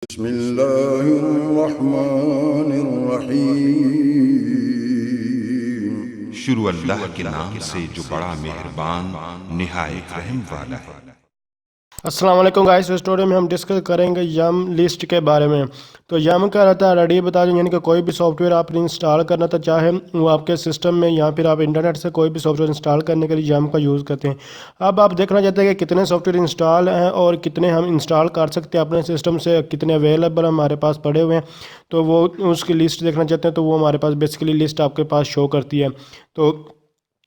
बिस्मिल्लाहिर्रहमानिर्रहीम। शुरू अल्लाह के नाम से जो बड़ा मेहरबान निहायत रहम वाला है। अस्सलाम वालेकुम गाइस। इस स्टोरी में हम डिस्कस करेंगे यम लिस्ट के बारे में। तो यम क्या रहता है रेडी बता दें, यानी कि कोई भी सॉफ्टवेयर आपने इंस्टॉल करना तो चाहे वो आपके सिस्टम में या फिर आप इंटरनेट से कोई भी सॉफ्टवेयर इंस्टॉल करने के लिए यम का यूज़ करते हैं। अब आप देखना चाहते हैं कि कितने सॉफ्टवेयर इंस्टॉल हैं और कितने हम इंस्टॉल कर सकते हैं अपने सिस्टम से, कितने अवेलेबल हमारे पास पड़े हुए हैं। तो वो उसकी लिस्ट देखना चाहते हैं तो वो हमारे पास बेसिकली लिस्ट आपके पास शो करती है। तो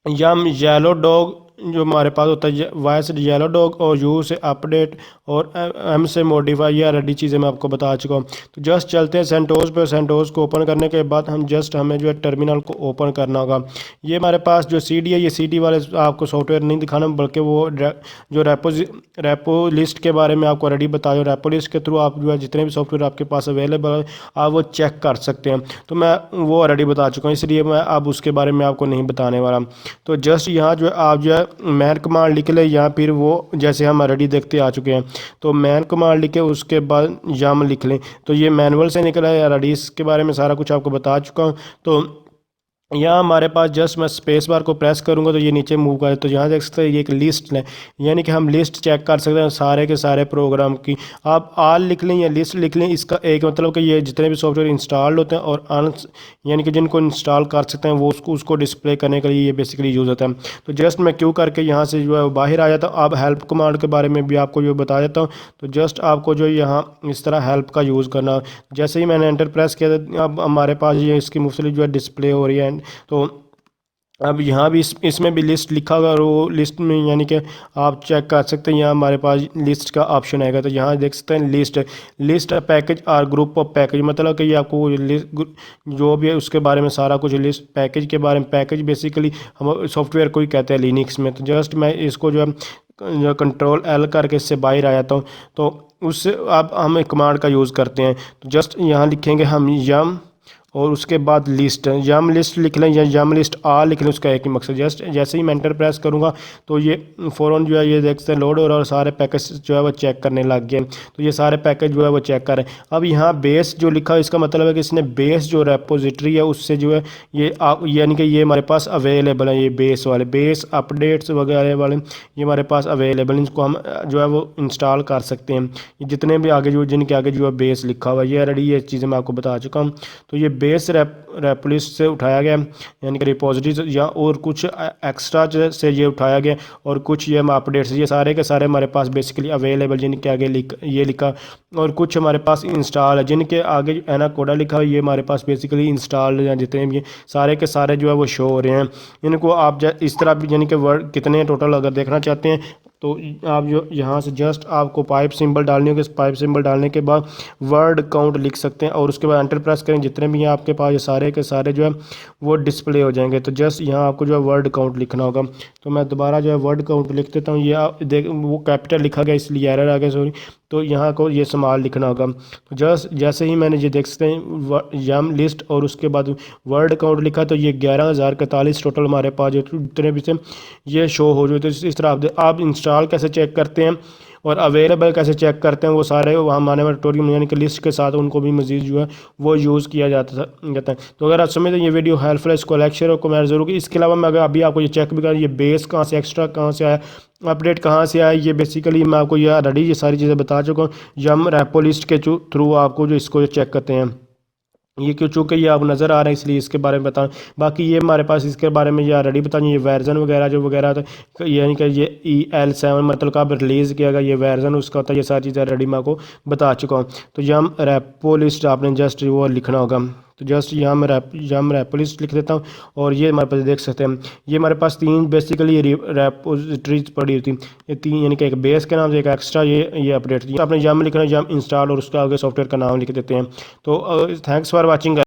यम येलो डॉग जो हमारे पास होता है, वाई से येलो डॉग और यू से अपडेट और एम से मॉडिफाई, या रेडी चीज़ें मैं आपको बता चुका हूँ। तो जस्ट चलते हैं सेंटोस पे। सेंटोस को ओपन करने के बाद हमें जो है टर्मिनल को ओपन करना होगा। ये हमारे पास जो सी डी है, ये सी डी वाले आपको सॉफ्टवेयर नहीं दिखाना, बल्कि वो जो रेपो लिस्ट के बारे में आपको रेडी बताया। रेपो लिस्ट के थ्रू आप जो है जितने भी सॉफ्टवेयर आपके पास अवेलेबल है आप वो चेक कर सकते हैं। तो मैं वो रेडी बता चुका हूँ, इसलिए मैं अब उसके बारे में आपको नहीं बताने वाला। तो जस्ट यहाँ जो है आप जो है मैन कमांड लिख ले, या फिर वो जैसे हम ऑलरेडी देखते आ चुके हैं। तो मैन कमांड लिखे उसके बाद यम लिख लें। तो ये मैनुअल से निकला है, ऑलरेडी इसके बारे में सारा कुछ आपको बता चुका हूँ। तो यहाँ हमारे पास जस्ट मैं स्पेस बार को प्रेस करूँगा तो ये नीचे मूव करे। तो यहाँ देख सकते हैं ये एक लिस्ट है, यानी कि हम लिस्ट चेक कर सकते हैं सारे के सारे प्रोग्राम की। आप आल लिख लें या लिस्ट लिख लें, इसका एक मतलब कि ये जितने भी सॉफ्टवेयर इंस्टॉल्ड होते हैं और यानी कि जिनको इंस्टॉल कर सकते हैं वो उसको डिस्प्ले करने के लिए ये बेसिकली यूज़ होता है। तो जस्ट मैं क्यों करके यहाँ से जो है बाहर आ जाता हूँ। अब हेल्प कमांड के बारे में भी आपको जो बता देता हूँ। तो जस्ट आपको जो यहाँ इस तरह हेल्प का यूज़ करना, जैसे ही मैंने एंटर प्रेस किया तो अब हमारे पास ये इसकी मुख्तलिफ जो है डिस्प्ले हो रही है। तो अब यहाँ भी इसमें भी लिस्ट लिखा होगा और वो लिस्ट में यानी कि आप चेक कर सकते हैं। यहाँ हमारे पास लिस्ट का ऑप्शन आएगा। तो यहाँ देख सकते हैं लिस्ट पैकेज और ग्रुप ऑफ पैकेज, मतलब कि ये आपको लिस्ट जो भी है उसके बारे में सारा कुछ लिस्ट पैकेज के बारे में। पैकेज बेसिकली हम सॉफ्टवेयर को ही कहते हैं लिनक्स में। तो जस्ट मैं इसको जो है कंट्रोल एल करके इससे बाहर आ जाता हूँ। तो उससे अब हम कमांड का यूज़ करते हैं। तो जस्ट यहाँ लिखेंगे हम यम और उसके बाद लिस्ट, यम लिस्ट लिख लें या यम लिस्ट आ लिख लें, उसका एक ही मकसद। जस्ट जैसे ही मैं एंटर प्रेस करूँगा तो ये फ़ौरन जो है ये देखते हैं लोड हो रहा है और सारे पैकेज जो है वो चेक करने लग गए। तो ये सारे पैकेज जो है वो चेक करें। अब यहाँ बेस जो लिखा है इसका मतलब है कि इसने बेस जो रेपोजिटरी है उससे जो है ये यानी कि ये हमारे पास अवेलेबल है। ये बेस वाले बेस अपडेट्स वगैरह वाले ये हमारे पास अवेलेबल, इनको हम जो है वो इंस्टॉल कर सकते हैं। ये जितने भी आगे जो जिनके आगे जो है बेस लिखा हुआ है, ये ऑलरेडी ये चीज़ें मैं आपको बता चुका हूँ। तो ये बेस रेपोलिस्ट से उठाया गया, यानी कि रिपोजिटरी या और कुछ एक्स्ट्रा से ये उठाया गया, और कुछ ये अपडेट्स ये सारे के सारे हमारे पास बेसिकली अवेलेबल, जिनके आगे ये लिखा, और कुछ हमारे पास इंस्टॉल है जिनके आगे एनाकोडा लिखा है, ये हमारे पास बेसिकली इंस्टॉल या जितने भी सारे के सारे जो है वो शो हो रहे हैं। इनको आप इस तरह भी यानी कि वर्ड कितने टोटल अगर देखना चाहते हैं तो आप जो यहाँ से जस्ट आपको पाइप सिंबल डालनी होगी। इस पाइप सिंबल डालने के बाद वर्ड काउंट लिख सकते हैं और उसके बाद एंटर प्रेस करें। जितने भी हैं आपके पास ये सारे के सारे जो है वो डिस्प्ले हो जाएंगे। तो जस्ट यहाँ आपको जो है वर्ड काउंट लिखना होगा। तो मैं दोबारा जो है वर्ड काउंट लिख देता हूँ। ये आप देख वो कैपिटल लिखा गया इसलिए एरर आ गया, सॉरी। तो यहाँ को ये स्मॉल लिखना होगा। तो जस्ट जैसे ही मैंने ये देख सकते हैं यम लिस्ट और उसके बाद वर्ड काउंट लिखा तो ये 11,041 टोटल हमारे पास जो जितने भी थे ये शो हो जाए। तो इस तरह आप इंस्टॉल कैसे चेक करते हैं और अवेलेबल कैसे चेक करते हैं वो सारे वहाँ हमारे टोटल यानी कि लिस्ट के साथ उनको भी मजीद जो है वो यूज़ किया जाता है। तो अगर आप समझते हैं ये वीडियो हेल्पफुल है, इसको लाइक शेयर और कमेंट जरूर की। इसके अलावा मैं अगर अभी आपको ये चेक भी करें ये बेस कहाँ से एक्स्ट्रा कहाँ से आया, अपडेट कहाँ से आया, ये बेसिकली मैं आपको ये ऑलरेडी ये सारी चीज़ें बता चुका हूँ। यम रेपो लिस्ट के थ्रू आपको जो इसको चेक करते हैं। ये क्यों, चूँकि ये आप नज़र आ रहे हैं इसलिए इसके बारे में बताएं। बाकी ये हमारे पास इसके बारे में ये ऑलरेडी बताएं। ये वर्जन वगैरह जो वगैरह था यानी कि ये EL7 मतलब कब रिलीज़ किया गया, ये वर्जन उसका होता है, ये सारी चीज़ें ऑलरेडी मैं आपको बता चुका हूँ। तो यम रेपो लिस्ट आपने जस्ट वो लिखना होगा। तो जस्ट यम रेपो लिस्ट लिख देता हूँ और ये हमारे पास देख सकते हैं ये हमारे पास 3 बेसिकली रेपोजिटरीज पड़ी होती ये 3, यानी कि एक बेस के नाम से एक एक्स्ट्रा ये अपडेट। आपने यम लिखना है, यम इंस्टॉल और उसके आगे सॉफ्टवेयर का नाम लिख देते हैं। तो थैंक्स फॉर वाचिंग।